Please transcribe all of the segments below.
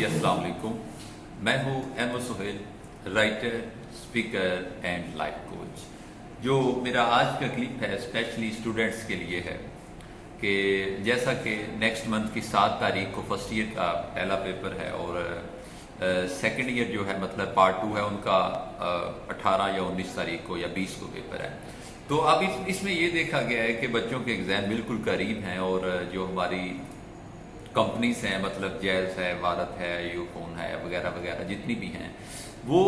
जी अस्सलाम वालेकुम। मैं हूँ M Suhail, writer, speaker and life coach. जो मेरा आज का क्लिप है स्पेशली स्टूडेंट्स के लिए है कि जैसा कि नेक्स्ट मंथ की 7 तारीख को फर्स्ट ईयर का पहला पेपर है और सेकंड ईयर जो है मतलब पार्ट 2 है उनका 18 या 19 तारीख को या 20 को पेपर है। तो अब इसमें ये देखा गया है कि बच्चों के एग्ज़ाम बिल्कुल करीब हैं और जो हमारी कंपनीज हैं मतलब जैज़ है, भारत है, यूफोन है वगैरह वगैरह जितनी भी हैं, वो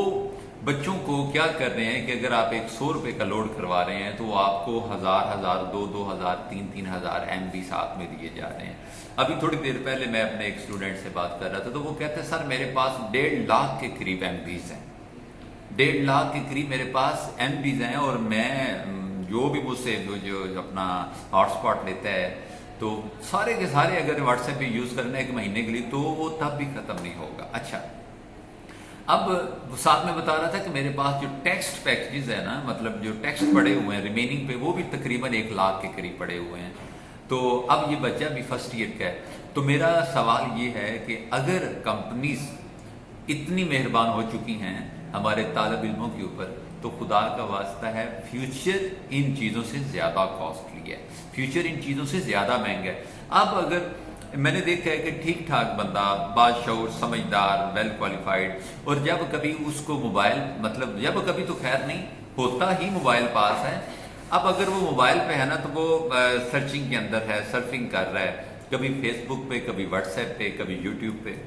बच्चों को क्या कर रहे हैं कि अगर आप एक 100 रुपये का लोड करवा रहे हैं तो आपको 1000, 2,000, 3,000 MB साथ में दिए जा रहे हैं। अभी थोड़ी देर पहले मैं अपने एक स्टूडेंट से बात कर रहा था तो वो कहते हैं सर मेरे पास 1.5 लाख के करीब MBs हैं, 1.5 लाख के करीब मेरे पास MBs हैं और मैं जो भी मुझसे जो अपना हॉटस्पॉट लेता है तो सारे के सारे अगर व्हाट्सएप पे यूज़ करना है 1 महीने के लिए तो वो तब भी ख़त्म नहीं होगा। अच्छा, अब साथ में बता रहा था कि मेरे पास जो टेक्स्ट पैकेजेस है ना, मतलब जो टेक्स्ट पड़े हुए हैं रिमेनिंग पे, वो भी तकरीबन 1 लाख के करीब पड़े हुए हैं। तो अब ये बच्चा भी फर्स्ट ईयर का है, तो मेरा सवाल ये है कि अगर कंपनीज इतनी मेहरबान हो चुकी हैं हमारे तालिब इल्मों के ऊपर, तो खुदा का वास्ता है फ्यूचर इन चीज़ों से ज़्यादा कॉस्टली है, फ्यूचर इन चीज़ों से ज़्यादा महंगा है। अब अगर मैंने देखा है कि ठीक ठाक बंदा, बाशऊर, समझदार, वेल क्वालिफाइड, और जब कभी उसको मोबाइल मतलब जब कभी तो खैर नहीं होता ही मोबाइल पास है, अब अगर वो मोबाइल पे है ना तो वो सर्चिंग के अंदर है, सर्फिंग कर रहा है, कभी फेसबुक पे, कभी व्हाट्सएप पे, कभी यूट्यूब पे।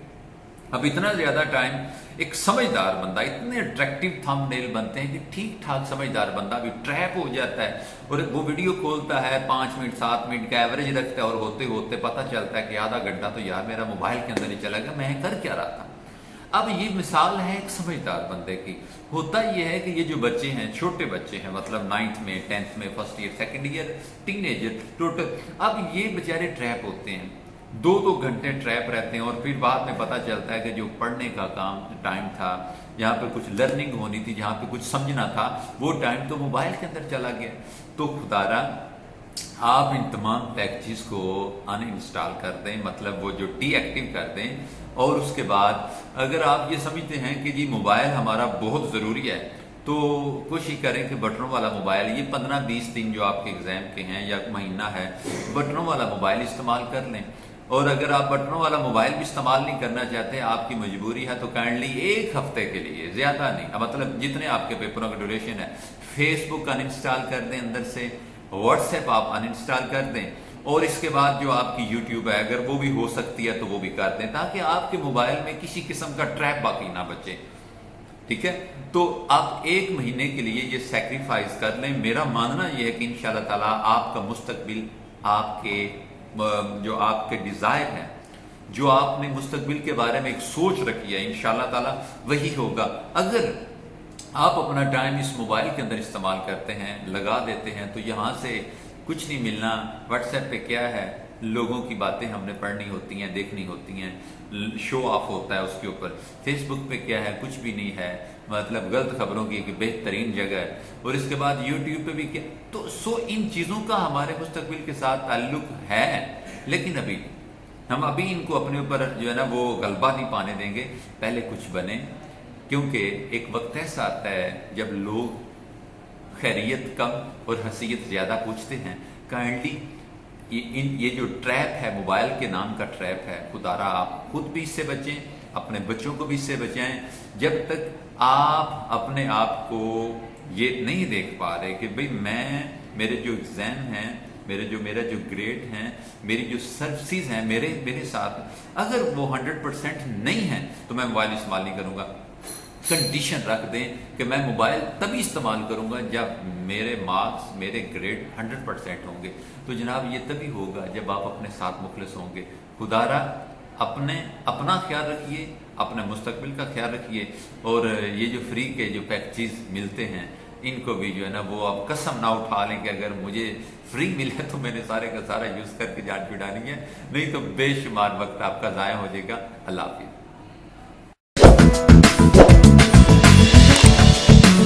अब इतना ज़्यादा टाइम एक समझदार बंदा, इतने अट्रैक्टिव थंबनेल बनते हैं कि ठीक ठाक समझदार बंदा भी ट्रैप हो जाता है और वो वीडियो खोलता है 5 मिनट 7 मिनट का एवरेज रखता है और होते होते पता चलता है कि आधा घंटा तो यार मेरा मोबाइल के अंदर ही चला गया, मैं कर क्या रहा था। अब ये मिसाल है एक समझदार बंदे की। होता ये है कि ये जो बच्चे हैं, छोटे बच्चे हैं, मतलब 9th में, 10th में, first year, second year, teenager total, अब ये बेचारे ट्रैप होते हैं, 2-2 घंटे ट्रैप रहते हैं और फिर बाद में पता चलता है कि जो पढ़ने का काम टाइम था, जहाँ पे कुछ लर्निंग होनी थी, जहाँ पे कुछ समझना था, वो टाइम तो मोबाइल के अंदर चला गया। तो खुदारा आप इन तमाम पैकेजेस को अनइंस्टॉल कर दें, मतलब वो जो डीएक्टिव कर दें, और उसके बाद अगर आप ये समझते हैं कि जी मोबाइल हमारा बहुत ज़रूरी है तो कोशिश करें कि बटनों वाला मोबाइल, ये 15-20 दिन जो आपके एग्ज़ाम के हैं या महीना है, बटनों वाला मोबाइल इस्तेमाल कर लें। और अगर आप बटनों वाला मोबाइल भी इस्तेमाल नहीं करना चाहते, आपकी मजबूरी है, तो काइंडली 1 हफ्ते के लिए, ज़्यादा नहीं, मतलब जितने आपके पेपरों का ड्यूरेशन है, फेसबुक अनइंस्टॉल कर दें अंदर से, व्हाट्सएप आप अनइंस्टॉल कर दें, और इसके बाद जो आपकी यूट्यूब है अगर वो भी हो सकती है तो वो भी कर दें, ताकि आपके मोबाइल में किसी किस्म का ट्रैप बाकी ना बचे। ठीक है, तो आप 1 महीने के लिए ये सैक्रिफाइस कर लें। मेरा मानना ये है कि इंशाल्लाह ताला आपका मुस्तकबिल, आपके जो आपके डिज़ायर हैं, जो आपने मुस्तकबिल के बारे में एक सोच रखी है, इंशाल्लाह ताला वही होगा। अगर आप अपना टाइम इस मोबाइल के अंदर इस्तेमाल करते हैं, लगा देते हैं, तो यहाँ से कुछ नहीं मिलना। व्हाट्सएप पे क्या है, लोगों की बातें हमने पढ़नी होती हैं, देखनी होती हैं, शो ऑफ होता है उसके ऊपर। फेसबुक पे क्या है, कुछ भी नहीं है, मतलब गलत खबरों की एक बेहतरीन जगह है। और इसके बाद यूट्यूब पे भी क्या, तो इन चीज़ों का हमारे मुस्तकबिल के साथ ताल्लुक है, लेकिन अभी हम इनको अपने ऊपर जो है ना वो गलबा नहीं पाने देंगे। पहले कुछ बने, क्योंकि एक वक्त ऐसा आता है जब लोग खैरियत कम और हसीयत ज़्यादा पूछते हैं। काइंडली ये जो ट्रैप है, मोबाइल के नाम का ट्रैप है, खुदारा आप खुद भी इससे बचें, अपने बच्चों को भी इससे बचाएं। जब तक आप अपने आप को ये नहीं देख पा रहे कि भाई मेरे जो एग्ज़ाम हैं, मेरा जो ग्रेड हैं, मेरी जो सर्विसेज हैं मेरे साथ, अगर वो 100% नहीं है तो मैं मोबाइल इस्तेमाल नहीं करूँगा। कंडीशन रख दें कि मैं मोबाइल तभी इस्तेमाल करूंगा जब मेरे मार्क्स, मेरे ग्रेड 100% होंगे। तो जनाब ये तभी होगा जब आप अपने साथ मुखलिस होंगे। खुदारा अपना ख्याल रखिए, अपने मुस्तकबिल का ख्याल रखिए, और ये जो फ्री के जो पैकेजेस मिलते हैं इनको भी जो है ना वो आप कसम ना उठा लें कि अगर मुझे फ्री मिले तो मैंने सारे का सारा यूज़ करके जान छुड़ानी है, नहीं तो बेशुमार वक्त आपका ज़ाया हो जाएगा। अल्लाह हाफिज़।